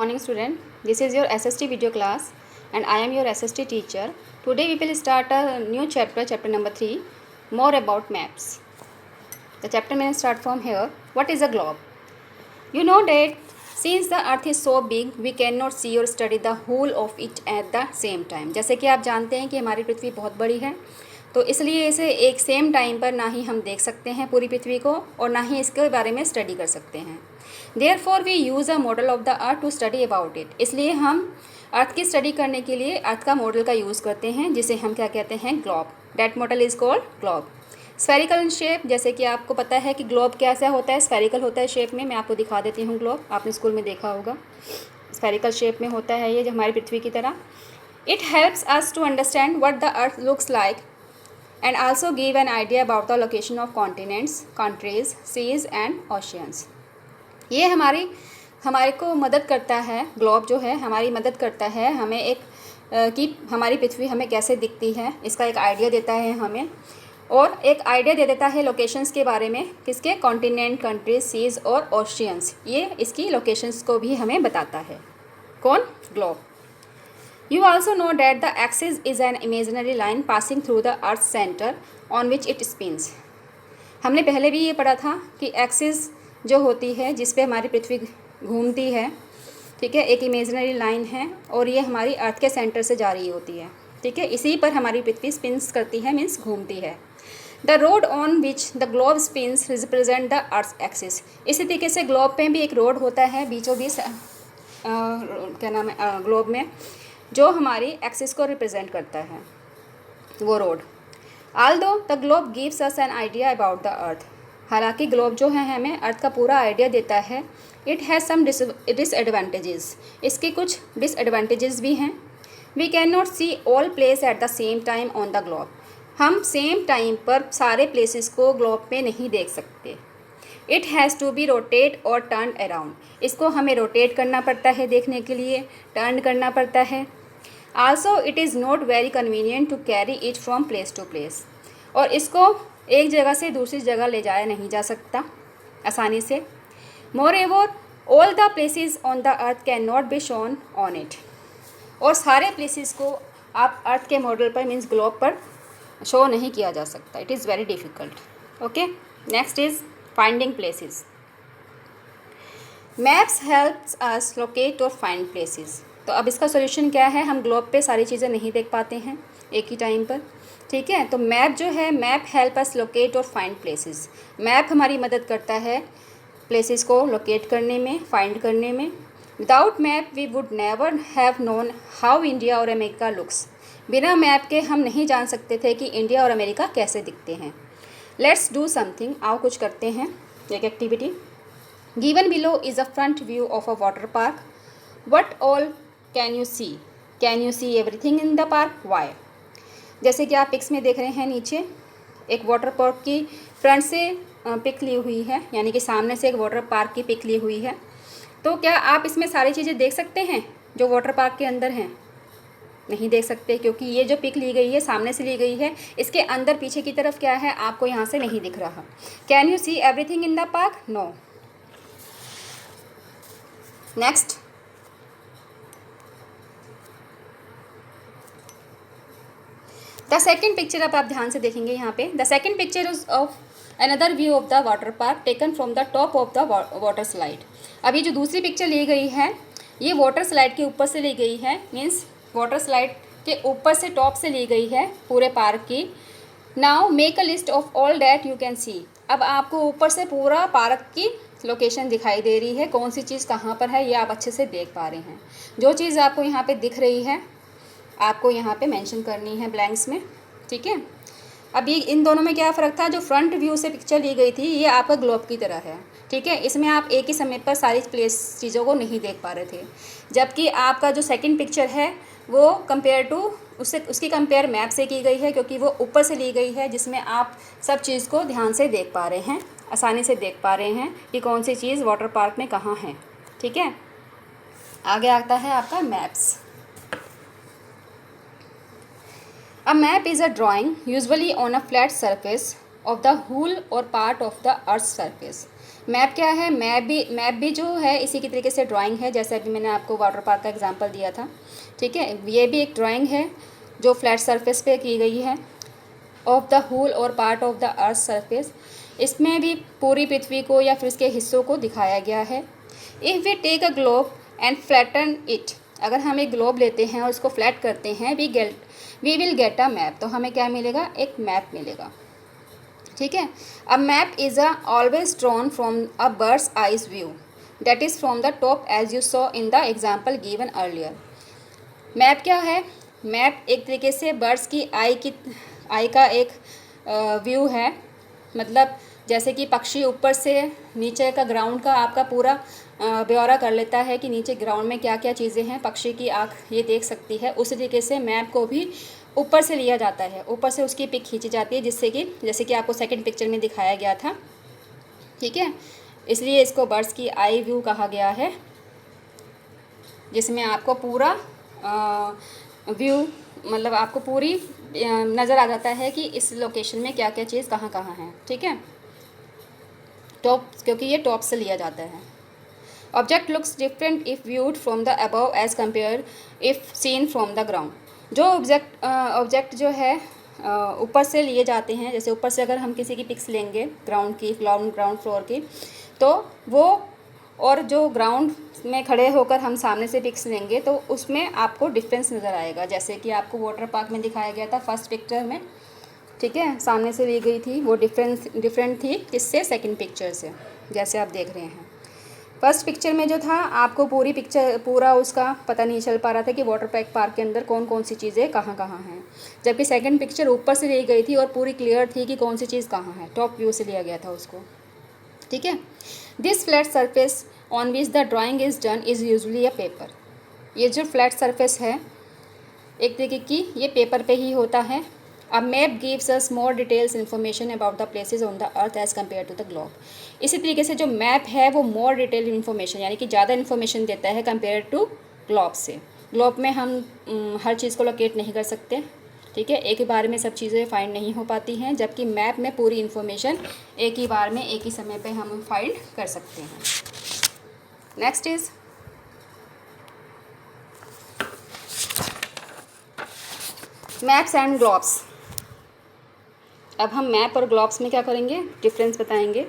Morning student, this is your SST video class and I am your SST teacher. Today we will start a new chapter, chapter number 3, more about maps. The chapter may start from here. What is a globe? You know that since the earth is so big, we cannot see or study the whole of it at the same time. जैसे कि आप जानते हैं कि हमारी पृथ्वी बहुत बड़ी है, तो इसलिए इसे एक सेम टाइम पर ना ही हम देख सकते हैं पूरी पृथ्वी को और ना ही इसके बारे में स्टडी कर सकते हैं. Therefore we use a model of the earth to study about it. इसलिए हम अर्थ की स्टडी करने के लिए अर्थ का मॉडल का यूज़ करते हैं, जिसे हम क्या कहते हैं, globe. That model is called globe. Spherical in shape, जैसे कि आपको पता है कि ग्लोब कैसा होता है, स्फेरिकल होता है शेप में. मैं आपको दिखा देती हूँ ग्लोब, आपने स्कूल में देखा होगा. स्फेरिकल शेप में होता है ये, जो हमारी पृथ्वी की तरह. It helps us to understand what the earth looks like and also give an idea about the location of continents, countries, seas and oceans. ये हमारे को मदद करता है. ग्लोब जो है हमारी मदद करता है हमें एक कि हमारी पृथ्वी हमें कैसे दिखती है, इसका एक आइडिया देता है हमें, और एक आइडिया दे देता है लोकेशंस के बारे में. किसके? कॉन्टिनेंट, कंट्रीज, सीज और ओशियंस. ये इसकी लोकेशंस को भी हमें बताता है. कौन? Globe. You also know that the axis is an imaginary line passing through the Earth's center on which it spins. हमने पहले भी ये पढ़ा था कि एक्सिस जो होती है जिस पे हमारी पृथ्वी घूमती है, ठीक है, एक इमेजिनरी लाइन है और ये हमारी अर्थ के सेंटर से जा रही होती है, ठीक है. इसी पर हमारी पृथ्वी स्पिन्स करती है, मीन्स घूमती है. The rod on which the globe spins represent the earth axis. इसी तरीके से ग्लोब पे भी एक रोड होता है बीचों बीच, क्या नाम है, ग्लोब में, जो हमारी एक्सिस को रिप्रेजेंट करता है, वो road. Aldous the globe gives us an idea about the earth. हालांकि ग्लोब जो है हमें अर्थ का पूरा आइडिया देता है. It has some disadvantages. इसके कुछ डिसएडवांटेजेस भी हैं. We can not see all place at the same time on the globe. हम सेम टाइम पर सारे प्लेसेस को ग्लोब पे नहीं देख सकते. It has to be rotate और टर्न अराउंड. इसको हमें रोटेट करना पड़ता है देखने के लिए, टर्न करना पड़ता है. Also it is not very convenient to carry it from place to place. और इसको एक जगह से दूसरी जगह ले जाया नहीं जा सकता आसानी से. Moreover all the places on the earth can not be shown on it. और सारे प्लेसेस को आप अर्थ के मॉडल पर, मीन्स ग्लोब पर, शो नहीं किया जा सकता. It is very difficult. Okay, next is finding places. Maps helps us locate और फाइंड प्लेसेस. तो अब इसका सोल्यूशन क्या है? हम ग्लोब पे सारी चीज़ें नहीं देख पाते हैं एक ही टाइम पर, ठीक है. तो मैप जो है, मैप हेल्प अस लोकेट और फाइंड प्लेसेस. मैप हमारी मदद करता है प्लेसेस को लोकेट करने में, फाइंड करने में. Without map we would never have known how India और अमेरिका लुक्स. बिना मैप के हम नहीं जान सकते थे कि इंडिया और अमेरिका कैसे दिखते हैं. Let's do something. आओ कुछ करते हैं, एक activity. Given below is a front view of a water park. What all can you see? Can you see everything in the park? Why? जैसे कि आप पिक्स में देख रहे हैं, नीचे एक वाटर पार्क की फ्रंट से पिक ली हुई है, यानी कि सामने से एक वाटर पार्क की पिक ली हुई है. तो क्या आप इसमें सारी चीज़ें देख सकते हैं जो वाटर पार्क के अंदर हैं? नहीं देख सकते, क्योंकि ये जो पिक ली गई है सामने से ली गई है. इसके अंदर पीछे की तरफ क्या है आपको यहाँ से नहीं दिख रहा. Can you see everything in the park? No. Next, the second picture. अब आप ध्यान से देखेंगे यहाँ पे. The second picture is of another view of the water park taken from the top of the water slide. अब ये जो दूसरी पिक्चर ली गई है, ये वाटर स्लाइड के ऊपर से ली गई है, मीन्स वाटर स्लाइड के ऊपर से, टॉप से ली गई है पूरे पार्क की. Now make a list of all that you can see. अब आपको ऊपर से पूरा पार्क की लोकेशन दिखाई दे रही है, कौन सी चीज़ कहाँ पर है ये आप अच्छे से देख पा रहे हैं. जो चीज़ आपको यहाँ पे दिख रही है आपको यहाँ पे मेंशन करनी है ब्लैंक्स में, ठीक है. अब ये इन दोनों में क्या फ़र्क था? जो फ्रंट व्यू से पिक्चर ली गई थी ये आपका ग्लोब की तरह है, ठीक है. इसमें आप एक ही समय पर सारी चीज़ों को नहीं देख पा रहे थे. जबकि आपका जो सेकंड पिक्चर है वो कंपेयर टू उसकी कंपेयर मैप से की गई है, क्योंकि वो ऊपर से ली गई है, जिसमें आप सब चीज़ को ध्यान से देख पा रहे हैं, आसानी से देख पा रहे हैं कि कौन सी चीज़ वाटर पार्क में कहाँ है, ठीक है. आगे आता है आपका maps. A map is a drawing usually on a flat surface of the whole or part of the earth's surface. Map क्या है? मैप भी जो है इसी की तरीके से ड्राइंग है, जैसे अभी मैंने आपको वाटर पार्क का एग्जांपल दिया था। ठीक है, ये भी एक ड्राइंग है जो फ्लैट सरफेस पे की गई है ऑफ द होल और part of the earth surface. इसमें भी पूरी पृथ्वी को या फिर इसके हिस्सों को दिखाया गया है। If we take a globe and flatten it, अगर हम एक ग्लोब लेते हैं और उसको फ्लैट करते हैं, we will get a map, तो हमें क्या मिलेगा? एक मैप मिलेगा। ठीक है, a map is a always drawn from a bird's eyes view that is from the top as you saw in the example given earlier. Map क्या है? मैप एक तरीके से बर्ड्स की आई का एक व्यू है, मतलब जैसे कि पक्षी ऊपर से नीचे का ग्राउंड का आपका पूरा ब्यौरा कर लेता है कि नीचे ग्राउंड में क्या क्या चीज़ें हैं, पक्षी की आँख ये देख सकती है। उसी तरीके से मैप को भी ऊपर से लिया जाता है, ऊपर से उसकी पिक खींची जाती है, जिससे कि जैसे कि आपको सेकंड पिक्चर में दिखाया गया था। ठीक है, इसलिए इसको बर्ड्स की आई व्यू कहा गया है, जिसमें आपको पूरा व्यू मतलब आपको पूरी नज़र आ जाता है कि इस लोकेशन में क्या क्या चीज़ कहाँ कहाँ है। ठीक है, टॉप, क्योंकि ये टॉप से लिया जाता है। Object looks different if viewed from the above as compare if seen from the ground. जो ऑब्जेक्ट जो है ऊपर से लिए जाते हैं, जैसे ऊपर से अगर हम किसी की पिक्स लेंगे ग्राउंड फ्लोर की, तो वो और जो ग्राउंड में खड़े होकर हम सामने से पिक्स लेंगे तो उसमें आपको डिफरेंस नज़र आएगा, जैसे कि आपको वाटर पार्क में दिखाया गया था फर्स्ट पिक्चर में। ठीक है, सामने से ली गई थी, वो डिफरेंट थी किससे? सेकंड पिक्चर से, जैसे आप देख रहे हैं। फर्स्ट पिक्चर में जो था आपको पूरा उसका पता नहीं चल पा रहा था कि वाटर पार्क के अंदर कौन कौन सी चीज़ें कहाँ कहाँ हैं, जबकि सेकंड पिक्चर ऊपर से ली गई थी और पूरी क्लियर थी कि कौन सी चीज़ कहाँ है, टॉप व्यू से लिया गया था उसको। ठीक है, this flat surface on which the drawing is done is usually a paper. ये जो फ्लैट सरफेस है एक तरीके की, ये पेपर पे ही होता है। A map gives us more details information about the places on the earth as compare to the globe. इसी तरीके से जो मैप है वो मोर डिटेल इन्फॉर्मेशन यानी कि ज़्यादा इन्फॉर्मेशन देता है कंपेयर टू ग्लोब से। ग्लोब में हम हर चीज़ को लोकेट नहीं कर सकते। ठीक है, एक ही बार में सब चीज़ें फाइंड नहीं हो पाती हैं, जबकि मैप में पूरी इन्फॉर्मेशन एक ही बार में एक ही समय पे हम फाइंड कर सकते हैं। Next is maps and globes. अब हम मैप और ग्लोब्स में क्या करेंगे? डिफरेंस बताएंगे।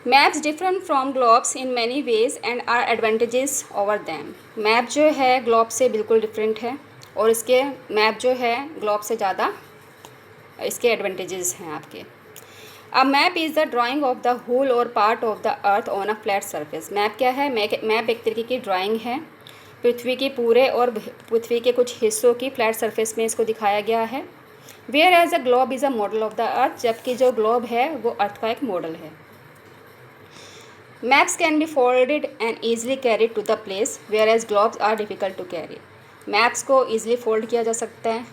Maps different from globes in many ways and are advantages over them. Map जो है ग्लोब से बिल्कुल डिफरेंट है और इसके मैप जो है ग्लोब से ज़्यादा इसके एडवांटेजेस हैं आपके। A map is the drawing of the whole और part of the earth on a flat surface. Map क्या है? मैप एक तरीके की ड्राइंग है, पृथ्वी की पूरे और पृथ्वी के कुछ हिस्सों की फ्लैट सरफेस में इसको दिखाया गया है। Whereas a globe is a model of the earth, जबकि जो ग्लोब है वो अर्थ का एक मॉडल है। Maps can be folded and easily carried to the place whereas globes are difficult to carry. Maps को ईजिली फोल्ड किया जा सकता है,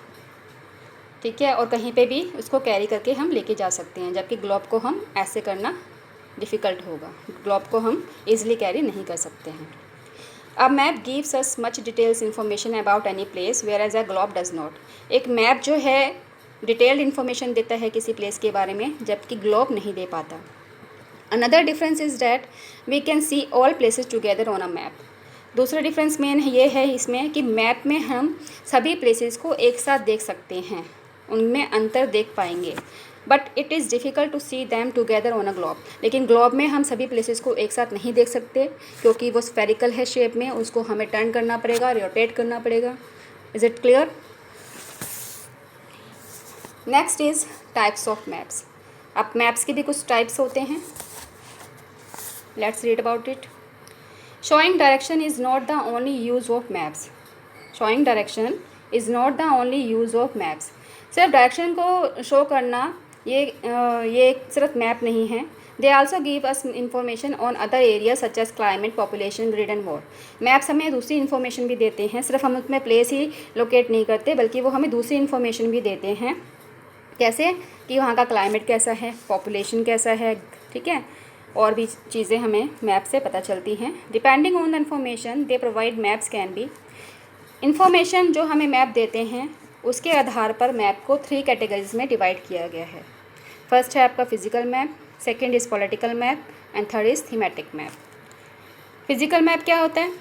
ठीक है, और कहीं पे भी उसको कैरी करके हम लेके जा सकते हैं, जबकि ग्लोब को हम ऐसे करना डिफ़िकल्ट होगा, ग्लोब को हम ईजिली कैरी नहीं कर सकते हैं। A map gives us much details information about any place whereas a globe does not. एक मैप जो है डिटेल्ड इन्फॉर्मेशन देता है किसी प्लेस के बारे में, जबकि ग्लोब नहीं दे पाता। Another difference is that we can see all places together on a map. दूसरा डिफरेंस मेन ये है इसमें कि मैप में हम सभी प्लेसेस को एक साथ देख सकते हैं, उनमें अंतर देख पाएंगे, but it is difficult to see them together on a globe. लेकिन ग्लोब में हम सभी प्लेसेस को एक साथ नहीं देख सकते, क्योंकि वो स्फेरिकल है शेप में, उसको हमें टर्न करना पड़ेगा, रोटेट करना पड़ेगा। Is it clear? Next is types of maps. अब मैप्स के भी कुछ टाइप्स होते हैं, let's read about it. Showing direction is not the only use of maps. Showing direction is not the only use of maps. सिर्फ direction को show करना ये सिर्फ मैप नहीं है। They also give us information on other areas such as climate, population, grid and more. Maps हमें दूसरी information भी देते हैं, सिर्फ हम उसमें प्लेस ही लोकेट नहीं करते, बल्कि वो हमें दूसरी इन्फॉर्मेशन भी देते हैं। कैसे? कि वहाँ का क्लाइमेट कैसा है, पॉपुलेशन कैसा है, ठीक है, और भी चीज़ें हमें मैप से पता चलती हैं। Depending on the information they provide maps can B. Information जो हमें मैप देते हैं उसके आधार पर मैप को 3 कैटेगरीज में डिवाइड किया गया है। फर्स्ट है आपका physical map, second is political map and third is thematic map. Physical map क्या होता है?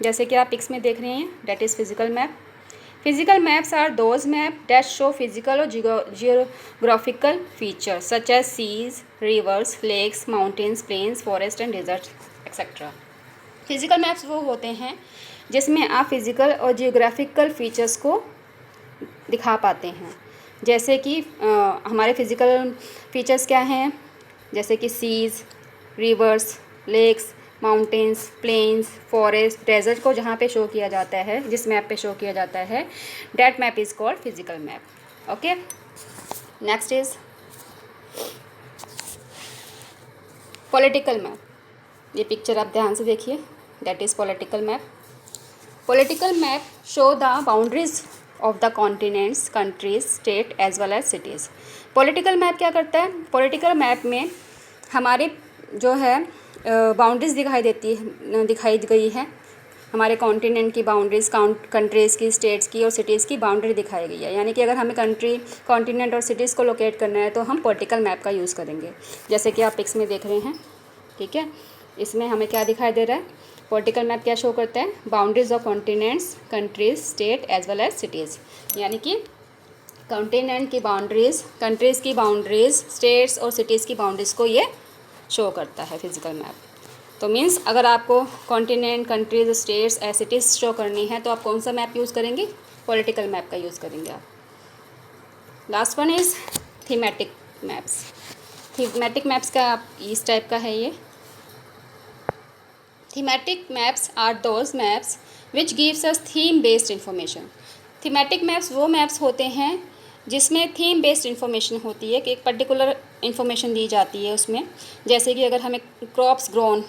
जैसे कि आप पिक्स में देख रहे हैं, that is physical map. Physical maps are those map that show physical और geographical features such as seas, rivers, lakes, mountains, plains, forest and desert etcetera. Physical maps वो होते हैं जिसमें आप फिजिकल और जियोग्राफिकल फीचर्स को दिखा पाते हैं। जैसे कि हमारे फिजिकल फीचर्स क्या हैं? जैसे कि seas, rivers, lakes, mountains, plains, forest, desert को जहाँ पे शो किया जाता है, जिस मैप पे शो किया जाता है, that map is called physical map. Okay, next is political map. ये पिक्चर आप ध्यान से देखिए, that is political map. Political map show the boundaries of the continents, countries, state as well as cities. Political map क्या करता है? Political map में हमारे जो है बाउंड्रीज दिखाई गई है। हमारे कॉन्टिनेंट की बाउंड्रीज, कंट्रीज़ की, स्टेट्स की और सिटीज़ की बाउंड्री दिखाई गई है। यानी कि अगर हमें कंट्री, कॉन्टिनेंट और सिटीज़ को लोकेट करना है तो हम पॉलिटिकल मैप का यूज़ करेंगे, जैसे कि आप पिक्स में देख रहे हैं। ठीक है, इसमें हमें क्या दिखाई दे रहा है? पॉलिटिकल मैप क्या शो करता है? Boundaries of continents, countries, state as well as cities. यानी कि कॉन्टिनेंट की बाउंड्रीज, कंट्रीज़ की बाउंड्रीज, स्टेट्स और सिटीज़ की बाउंड्रीज़ को ये शो करता है फिजिकल मैप। तो मीन्स अगर आपको continent, countries, states as cities show करनी है तो आप कौन सा मैप यूज़ करेंगे? पॉलिटिकल मैप का यूज़ करेंगे आप। Last one is thematic maps. Thematic maps का आप इस टाइप का है ये। Thematic maps are those maps which gives us theme based information. Thematic maps वो मैप्स होते हैं जिसमें थीम बेस्ड इन्फॉर्मेशन होती है कि एक पर्टिकुलर इन्फॉर्मेशन दी जाती है उसमें। जैसे कि अगर हमें क्रॉप्स ग्रोन,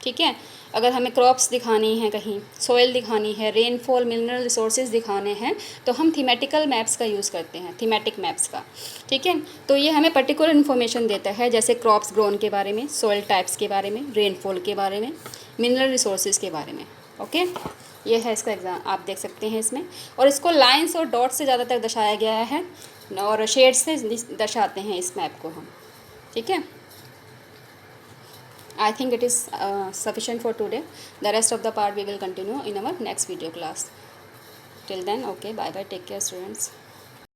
ठीक है, अगर हमें क्रॉप्स दिखानी है, कहीं सॉइल दिखानी है, रेनफॉल, मिनरल रिसोर्सेज दिखाने हैं, तो हम थीमेटिकल मैप्स का यूज़ करते हैं, थीमेटिक मैप्स का। ठीक है, तो ये हमें पर्टिकुलर इन्फॉर्मेशन देता है, जैसे क्रॉप्स ग्रोन के बारे में, सॉइल टाइप्स के बारे में, रेनफॉल के बारे में, मिनरल रिसोर्सेज के बारे में। ओके, ये है इसका एग्जाम, आप देख सकते हैं इसमें। और इसको लाइंस और डॉट्स से ज़्यादातर दर्शाया गया है और शेड्स से दर्शाते हैं इस मैप को हम। ठीक है, I think it is sufficient for today. The rest of the part we will continue in our next video class. Till then, okay, bye bye, take care students.